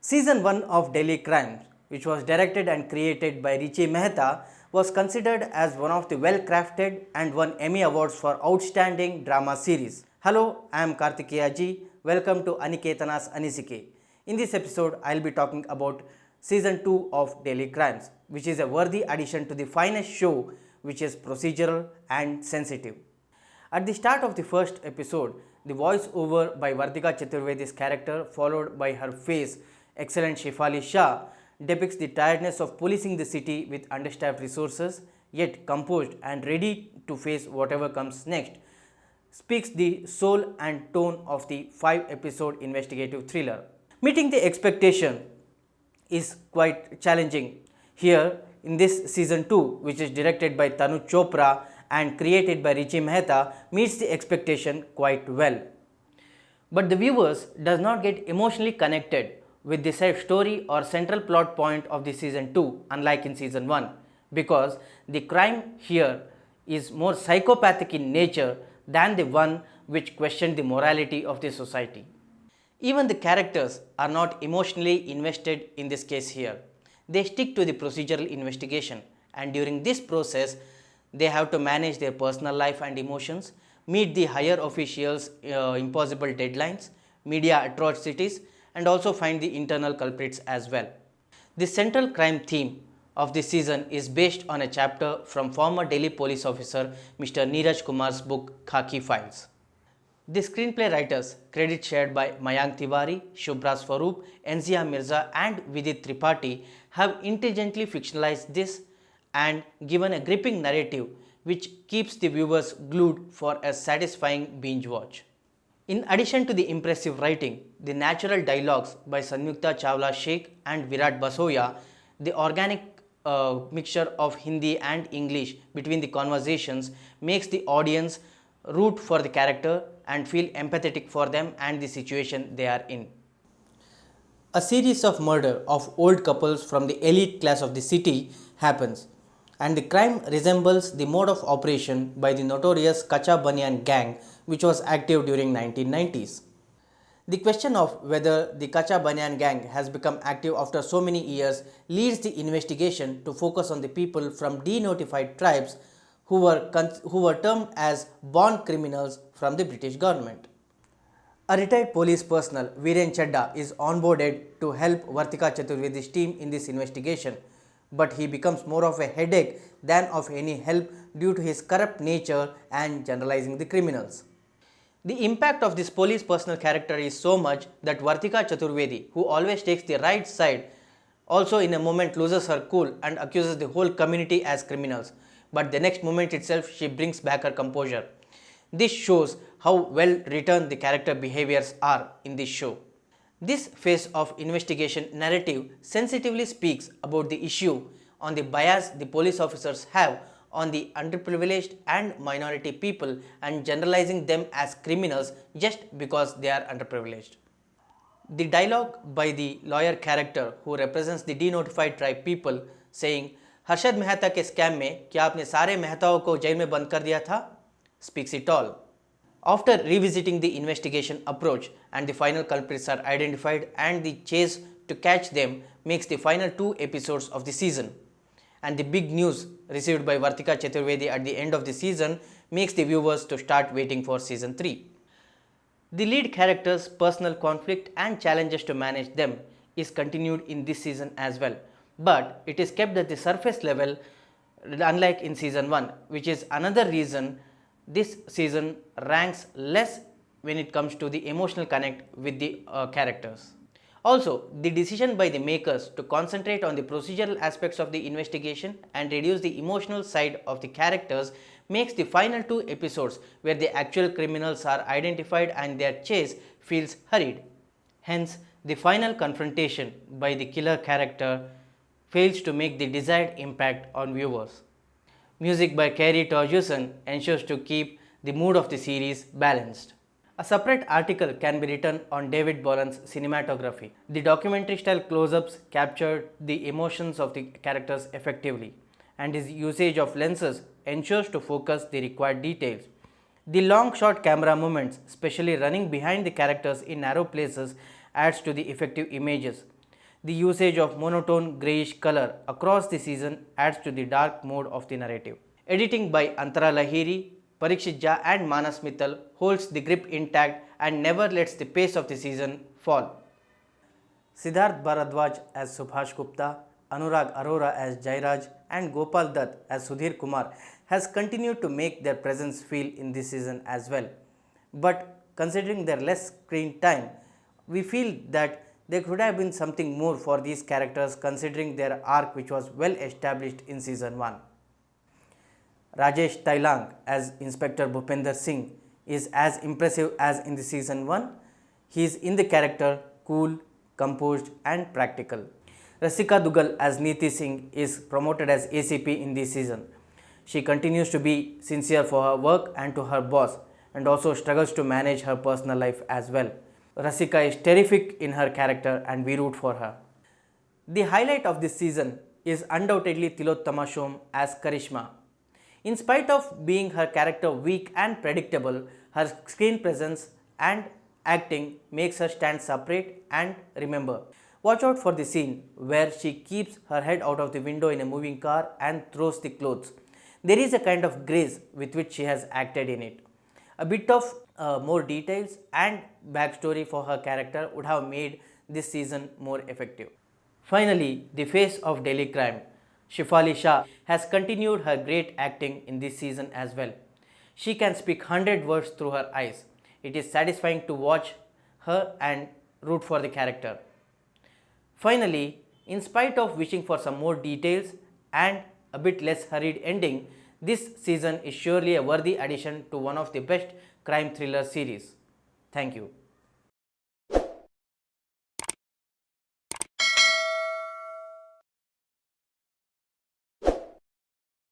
Season 1 of Delhi Crimes, which was directed and created by Richie Mehta, was considered as one of the well-crafted and won Emmy Awards for Outstanding Drama Series. Hello, I am Karthikeya ji. Welcome to Aniketana's Anisike. In this episode, I will be talking about Season 2 of Delhi Crimes, which is a worthy addition to the finest show, which is procedural and sensitive. At the start of the first episode, the voice-over by Vartika Chaturvedi's character, followed by her face, excellent Shefali Shah, depicts the tiredness of policing the city with understaffed resources, yet composed and ready to face whatever comes next, speaks the soul and tone of the 5-episode investigative thriller. Meeting the expectation is quite challenging. Here, in this season 2, which is directed by Tanuj Chopra and created by Richie Mehta, meets the expectation quite well. But the viewers does not get emotionally connected with the story or central plot point of the season 2, unlike in season 1, because the crime here is more psychopathic in nature than the one which questioned the morality of the society. Even the characters are not emotionally invested in this case here. They stick to the procedural investigation, and during this process, they have to manage their personal life and emotions, meet the higher officials' impossible deadlines, media atrocities, and also find the internal culprits as well. The central crime theme of this season is based on a chapter from former Delhi police officer Mr. Neeraj Kumar's book Khaki Files. The screenplay writers, credit shared by Mayank Tiwari, Shubhra Swaroop, Enzia Mirza and Vidit Tripathi, have intelligently fictionalized this and given a gripping narrative which keeps the viewers glued for a satisfying binge watch. In addition to the impressive writing, the natural dialogues by Sanyukta Chawla Sheikh and Virat Basoya, the organic mixture of Hindi and English between the conversations makes the audience root for the character and feel empathetic for them and the situation they are in. A series of murder of old couples from the elite class of the city happens, and the crime resembles the mode of operation by the notorious Kacha Banyan gang which was active during 1990s. The question of whether the Kacha Banyan gang has become active after so many years leads the investigation to focus on the people from denotified tribes who were termed as born criminals from the British government. A retired police personnel, Viren Chadda, is onboarded to help Vartika Chaturvedi's team in this investigation, but he becomes more of a headache than of any help due to his corrupt nature and generalizing the criminals. The impact of this police personnel character is so much that Vartika Chaturvedi, who always takes the right side, also in a moment loses her cool and accuses the whole community as criminals, but the next moment itself she brings back her composure. This shows how well written the character behaviors are in this show. This phase of investigation narrative sensitively speaks about the issue on the bias the police officers have on the underprivileged and minority people and generalizing them as criminals just because they are underprivileged. The dialogue by the lawyer character who represents the denotified tribe people saying, "Harshad Mehta के scam में क्या आपने सारे मेहताओं को jail में बंद कर दिया था?" speaks it all. After revisiting the investigation approach and the final culprits are identified and the chase to catch them makes the final 2 episodes of the season. And the big news received by Vartika Chaturvedi at the end of the season makes the viewers to start waiting for season 3. The lead characters' personal conflict and challenges to manage them is continued in this season as well, but it is kept at the surface level unlike in season 1, which is another reason this season ranks less when it comes to the emotional connect with the characters. Also, the decision by the makers to concentrate on the procedural aspects of the investigation and reduce the emotional side of the characters makes the final 2 episodes where the actual criminals are identified and their chase feels hurried. Hence, the final confrontation by the killer character fails to make the desired impact on viewers. Music by Kerry Torjussen ensures to keep the mood of the series balanced. A separate article can be written on David Boland's cinematography. The documentary style close-ups captured the emotions of the characters effectively, and his usage of lenses ensures to focus the required details. The long shot camera movements, especially running behind the characters in narrow places, adds to the effective images. The usage of monotone grayish color across the season adds to the dark mode of the narrative. Editing by Antara Lahiri, Parikshit Jha and Manas Mittal holds the grip intact and never lets the pace of the season fall. Siddharth Bharadwaj as Subhash Gupta, Anurag Arora as Jairaj and Gopal Dutt as Sudhir Kumar has continued to make their presence feel in this season as well. But considering their less screen time, we feel that there could have been something more for these characters considering their arc which was well established in season 1. Rajesh Tailang as Inspector Bhupender Singh is as impressive as in the season 1. He is in the character cool, composed and practical. Rasika Dugal as Neeti Singh is promoted as ACP in this season. She continues to be sincere for her work and to her boss and also struggles to manage her personal life as well. Rasika is terrific in her character and we root for her. The highlight of this season is undoubtedly Tilottama Shome as Karishma. In spite of being her character weak and predictable, her screen presence and acting makes her stand separate and remember. Watch out for the scene where she keeps her head out of the window in a moving car and throws the clothes. There is a kind of grace with which she has acted in it. A bit of more details and backstory for her character would have made this season more effective. Finally, the face of Delhi crime, Shefali Shah, has continued her great acting in this season as well. She can speak 100 words through her eyes. It is satisfying to watch her and root for the character. Finally, in spite of wishing for some more details and a bit less hurried ending, this season is surely a worthy addition to one of the best crime thriller series. Thank you.